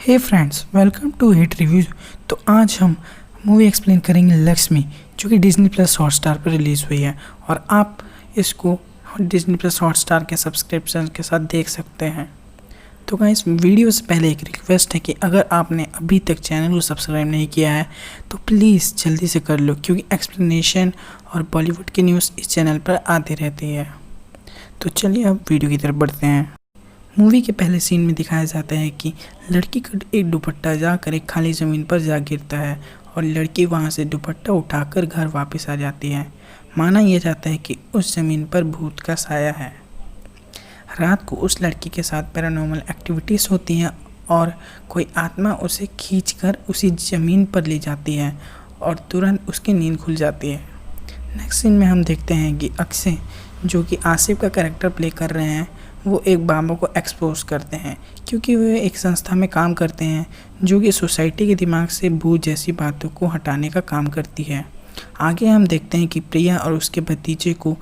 Hey friends, welcome to hit reviews. तो आज हम मूवी एक्सप्लेन करेंगे लक्ष्मी, जो कि डिज्नी प्लस हॉटस्टार पर रिलीज़ हुई है और आप इसको डिज्नी प्लस हॉटस्टार के सब्सक्रिप्शन के साथ देख सकते हैं। तो गाइस, वीडियो से पहले एक रिक्वेस्ट है कि अगर आपने अभी तक चैनल को सब्सक्राइब नहीं किया है तो प्लीज़ जल्दी से कर लो, क्योंकि एक्सप्लेनेशन और बॉलीवुड की न्यूज़ इस चैनल पर आती रहती है। तो चलिए अब वीडियो की तरफ बढ़ते हैं। मूवी के पहले सीन में दिखाया जाता है कि लड़की का एक दुपट्टा जाकर एक खाली ज़मीन पर जा गिरता है और लड़की वहां से दुपट्टा उठाकर घर वापस आ जाती है। माना यह जाता है कि उस ज़मीन पर भूत का साया है। रात को उस लड़की के साथ पैरानॉर्मल एक्टिविटीज़ होती हैं और कोई आत्मा उसे खींचकर उसी ज़मीन पर ले जाती है और तुरंत उसकी नींद खुल जाती है। नेक्स्ट सीन में हम देखते हैं कि अक्षय, जो कि आसिफ का कैरेक्टर प्ले कर रहे हैं, वो एक बाबा को एक्सपोज करते हैं, क्योंकि वे एक संस्था में काम करते हैं जो कि सोसाइटी के दिमाग से भूत जैसी बातों को हटाने का काम करती है। आगे हम देखते हैं कि प्रिया और उसके भतीजे को,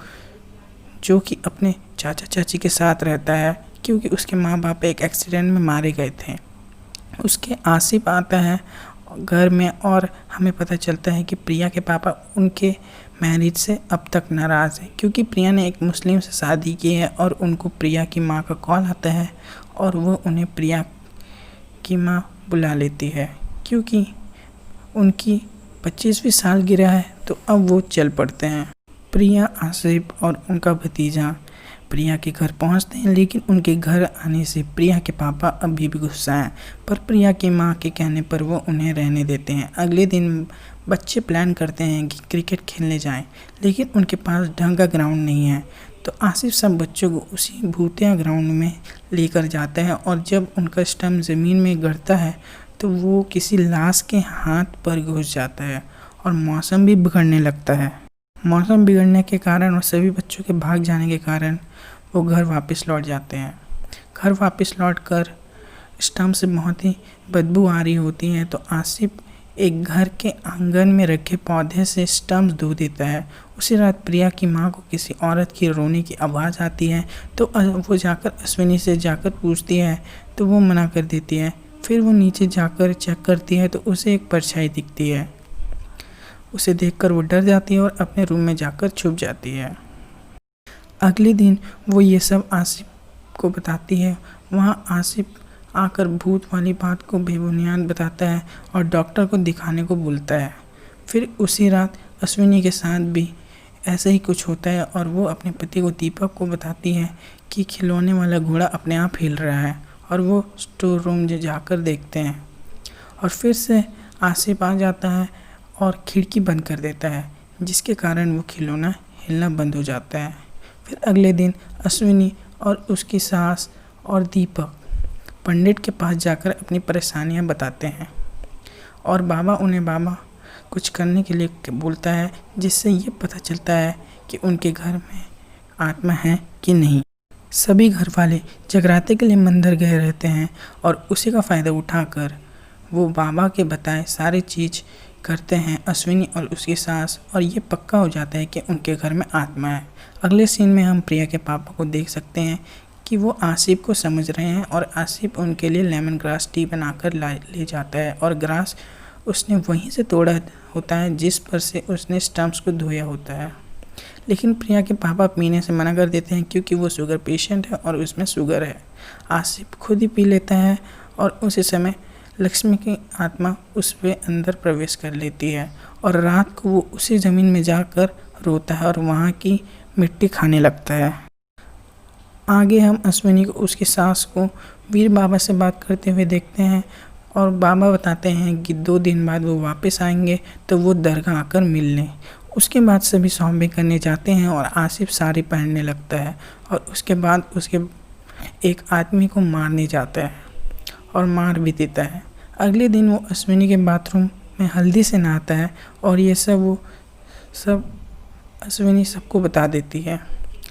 जो कि अपने चाचा चाची के साथ रहता है क्योंकि उसके माँ बाप एक एक्सीडेंट में मारे गए थे, उसके आसिफ आता है घर में और हमें पता चलता है कि प्रिया के पापा उनके मैरिज से अब तक नाराज़ है, क्योंकि प्रिया ने एक मुस्लिम से शादी की है और उनको प्रिया की माँ का कॉल आता है और वो उन्हें प्रिया की माँ बुला लेती है, क्योंकि उनकी 25वीं सालगिरह है। तो अब वो चल पड़ते हैं। प्रिया, आसिफ और उनका भतीजा प्रिया के घर पहुंचते हैं, लेकिन उनके घर आने से प्रिया के पापा अभी भी गुस्सा हैं, पर प्रिया की मां के कहने पर वो उन्हें रहने देते हैं। अगले दिन बच्चे प्लान करते हैं कि क्रिकेट खेलने जाएं, लेकिन उनके पास ढंग का ग्राउंड नहीं है। तो आसिफ सब बच्चों को उसी भूतिया ग्राउंड में लेकर जाता है और जब उनका स्टंप ज़मीन में गिरता है तो वो किसी लाश के हाथ पर घुस जाता है और मौसम भी बिगड़ने लगता है। मौसम बिगड़ने के कारण और सभी बच्चों के भाग जाने के कारण वो घर वापस लौट जाते हैं। घर वापस लौटकर स्टंप से बहुत ही बदबू आ रही होती है, तो आसिफ एक घर के आंगन में रखे पौधे से स्टंप धो देता है। उसी रात प्रिया की माँ को किसी औरत की रोने की आवाज़ आती है, तो वो जाकर अश्विनी से जाकर पूछती है, तो वो मना कर देती है। फिर वो नीचे जाकर चेक करती है तो उसे एक परछाई दिखती है। उसे देखकर वो डर जाती है और अपने रूम में जाकर छुप जाती है। अगले दिन वो ये सब आसिफ को बताती है। वहाँ आसिफ आकर भूत वाली बात को बेबुनियाद बताता है और डॉक्टर को दिखाने को बोलता है। फिर उसी रात अश्विनी के साथ भी ऐसा ही कुछ होता है और वो अपने पति को, दीपक को बताती है कि खिलौने वाला घोड़ा अपने आप हिल रहा है और वो स्टोर रूम जाकर देखते हैं। और फिर से आसिफ आ जाता है और खिड़की बंद कर देता है, जिसके कारण वो खिलौना हिलना बंद हो जाता है। फिर अगले दिन अश्विनी और उसकी सास और दीपक पंडित के पास जाकर अपनी परेशानियां बताते हैं और बाबा कुछ करने के लिए बोलता है, जिससे ये पता चलता है कि उनके घर में आत्मा है कि नहीं। सभी घर वाले जगराते के लिए मंदिर गए रहते हैं और उसी का फ़ायदा उठाकर वो बाबा के बताए सारी चीज़ करते हैं, अश्विनी और उसकी सास, और ये पक्का हो जाता है कि उनके घर में आत्मा है। अगले सीन में हम प्रिया के पापा को देख सकते हैं कि वो आसिफ को समझ रहे हैं और आसिफ उनके लिए लेमन ग्रास टी बनाकर ले जाता है और ग्रास उसने वहीं से तोड़ा होता है जिस पर से उसने स्टम्प्स को धोया होता है। लेकिन प्रिया के पापा पीने से मना कर देते हैं, क्योंकि वो शुगर पेशेंट है और उसमें शुगर है। आसिफ खुद ही पी लेता है और उसी समय लक्ष्मी की आत्मा उस पे अंदर प्रवेश कर लेती है और रात को वो उसी ज़मीन में जाकर रोता है और वहाँ की मिट्टी खाने लगता है। आगे हम अश्विनी को, उसकी सास को वीर बाबा से बात करते हुए देखते हैं और बाबा बताते हैं कि 2 दिन बाद वो वापस आएंगे, तो वो दरगाह आकर मिल लें। उसके बाद सभी शॉपिंग करने जाते हैं और आसिफ साड़ी पहनने लगता है और उसके बाद उसके एक आदमी को मारने जाता है और मार भी देता है। अगले दिन वो अश्विनी के बाथरूम में हल्दी से नहाता है और ये सब अश्विनी सबको बता देती है,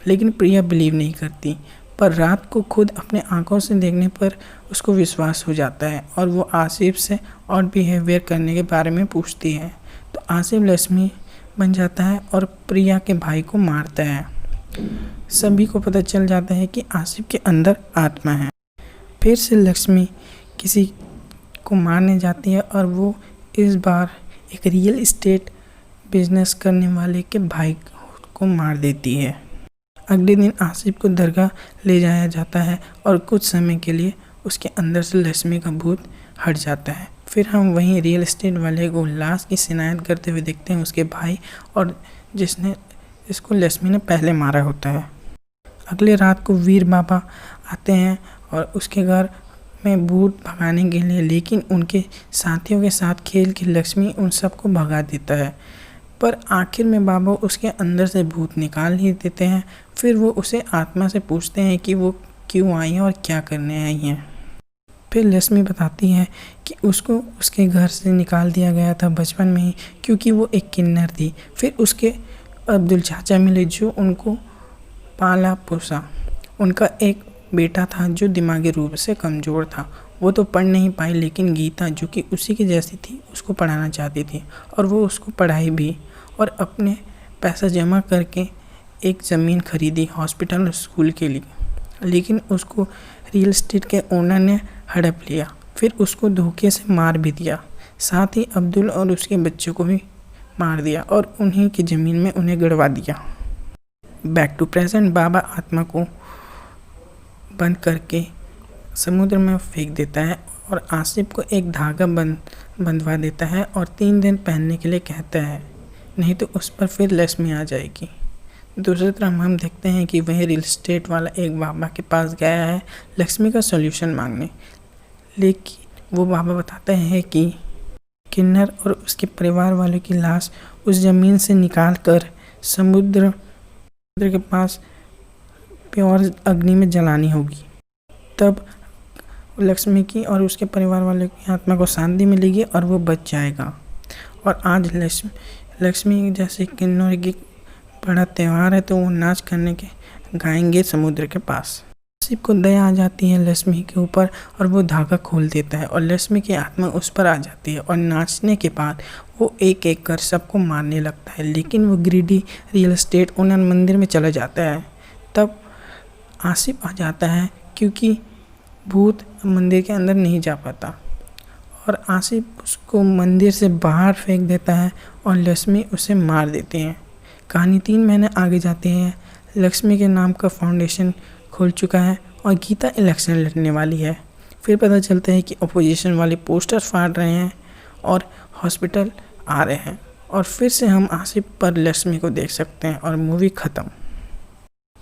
लेकिन प्रिया बिलीव नहीं करती। पर रात को खुद अपने आंखों से देखने पर उसको विश्वास हो जाता है और वो आसिफ से और बिहेवियर करने के बारे में पूछती है। तो आसिफ लक्ष्मी बन जाता है और प्रिया के भाई को मारता है। सभी को पता चल जाता है कि आसिफ के अंदर आत्मा है। फिर से लक्ष्मी किसी को मारने जाती है और वो इस बार एक रियल एस्टेट बिजनेस करने वाले के भाई को मार देती है। अगले दिन आसिफ को दरगाह ले जाया जाता है और कुछ समय के लिए उसके अंदर से लक्ष्मी का भूत हट जाता है। फिर हम वहीं रियल एस्टेट वाले को लाश की शिनायत करते हुए देखते हैं, उसके भाई और जिसने इसको लक्ष्मी ने पहले मारा होता है। अगले रात को वीर बाबा आते हैं और उसके घर में भूत भगाने के लिए, लेकिन उनके साथियों के साथ खेल के लक्ष्मी उन सबको भगा देता है। पर आखिर में बाबा उसके अंदर से भूत निकाल ही देते हैं। फिर वो उसे आत्मा से पूछते हैं कि वो क्यों आई हैं और क्या करने आई हैं। फिर लक्ष्मी बताती है कि उसको उसके घर से निकाल दिया गया था बचपन में ही, क्योंकि वो एक किन्नर थी। फिर उसके अब्दुल चाचा मिले जो उनको पाला पोसा। उनका एक बेटा था जो दिमागी रूप से कमज़ोर था। वो तो पढ़ नहीं पाई, लेकिन गीता जो कि उसी की जैसी थी उसको पढ़ाना चाहती थी और वो उसको पढ़ाई भी, और अपने पैसा जमा करके एक ज़मीन खरीदी हॉस्पिटल और स्कूल के लिए। लेकिन उसको रियल एस्टेट के ओनर ने हड़प लिया, फिर उसको धोखे से मार भी दिया। साथ ही अब्दुल और उसके बच्चों को भी मार दिया और उन्हीं की ज़मीन में उन्हें गड़वा दिया। बैक टू प्रेजेंट, बाबा आत्मा को बंद करके समुद्र में फेंक देता है और आसिफ को एक धागा बंधवा देता है और 3 दिन पहनने के लिए कहता है, नहीं तो उस पर फिर लक्ष्मी आ जाएगी। दूसरी तरफ हम देखते हैं कि वह रियल एस्टेट वाला एक बाबा के पास गया है लक्ष्मी का सॉल्यूशन मांगने, लेकिन वो बाबा बताते हैं कि किन्नर और उसके परिवार वालों की लाश उस ज़मीन से निकाल कर समुद्र के पास प्योर अग्नि में जलानी होगी। तब लक्ष्मी की और उसके परिवार वालों की आत्मा को शांति मिलेगी और वो बच जाएगा। और आज लक्ष्मी जैसे किन्नर की बड़ा त्यौहार है, तो वो नाच करने के गाएंगे समुद्र के पास। आसिफ को दया आ जाती है लक्ष्मी के ऊपर और वो धागा खोल देता है और लक्ष्मी की आत्मा उस पर आ जाती है और नाचने के बाद वो एक एक कर सबको मारने लगता है। लेकिन वो ग्रीडी रियल एस्टेट ओनर मंदिर में चला जाता है। तब आसिफ आ जाता है क्योंकि भूत मंदिर के अंदर नहीं जा पाता और आसिफ उसको मंदिर से बाहर फेंक देता है और लक्ष्मी उसे मार देती हैं। कहानी 3 महीने आगे जाती है। लक्ष्मी के नाम का फाउंडेशन खुल चुका है और गीता इलेक्शन लड़ने वाली है। फिर पता चलता है कि अपोजिशन वाले पोस्टर फाड़ रहे हैं और हॉस्पिटल आ रहे हैं और फिर से हम आसिफ पर लक्ष्मी को देख सकते हैं और मूवी ख़त्म।